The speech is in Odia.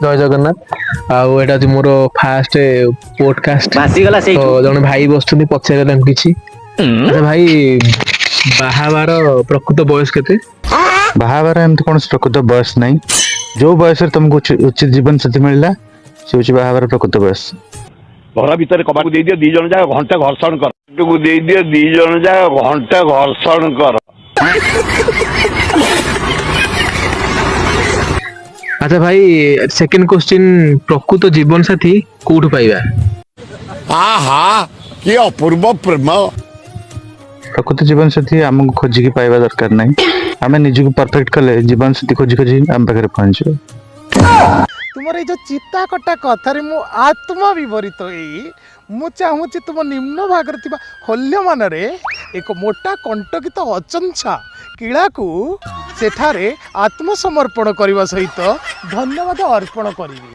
ଜୟ ଜଗନ୍ନାଥ। ଆଉ ଏଇଟା ହଉଛି ମୋର ଫାଷ୍ଟ ପୋଡକାଷ୍ଟ। ଭାସିଗଲା ତ ସେଇଠୁ। ଜଣେ ଭାଇ ବସୁଛନ୍ତି, ପଚାରିଲେ ତାଙ୍କୁ କିଛି। ଆଚ୍ଛା ଭାଇ, ବାହା ହେବାର ପ୍ରକୃତ ବୟସ କେତେ? ବାହାଘର ଏମିତି କୌଣସି ପ୍ରକୃତ ବୟସ ନାହିଁ। ଯୋଉ ବୟସରେ ତମକୁ ଉଚିତ ଜୀବନ ସାଥୀ ମିଳିଲା, ସେ ହଉଛି ବାହାଘର ପ୍ରକୃତ ବୟସ। ଘର ଭିତରେ କବାଟକୁ ଦେଇଦିଅ, ଦି ଜଣ ଯାକ ଘଣ୍ଟା ଘର୍ଷଣ କର। ଦେଇଦିଅ, ଦି ଜଣ ଯାକ ଘଣ୍ଟା ଘର୍ଷଣ କର। ଆଚ୍ଛା ଭାଇ, ସେକେଣ୍ଡ କ୍ୱେଶ୍ଚିନ୍, ପ୍ରକୃତ ଜୀବନ ସାଥୀ କୋଉଠୁ ପାଇବା? ଆହା କି ଅପୂର୍ବ ପ୍ରେମ। ପ୍ରକୃତ ଜୀବନ ସାଥୀ ଆମକୁ ଖୋଜିକି ପାଇବା ଦରକାର ନାହିଁ। ଆମେ ନିଜକୁ ପରଫେକ୍ଟ କଲେ ଜୀବନ ସାଥୀ ଖୋଜି ଖୋଜି ଆମ ପାଖରେ ପହଞ୍ଚିବ। ତୁମର ଏଇ ଯୋଉ ଚିତା କଟା କଥାରେ ମୁଁ ଆତ୍ମା ବିଭରିତ ହେଇ ମୁଁ ଚାହୁଁଛି ତୁମ ନିମ୍ନ ଭାଗରେ ଥିବା ହଲ୍ୟମାନରେ ଏକ ମୋଟା କଣ୍ଟକିତ ଅଚଞ୍ଚା କିଳାକୁ ସେଠାରେ ଆତ୍ମସମର୍ପଣ କରିବା ସହିତ ଧନ୍ୟବାଦ ଅର୍ପଣ କରିବି।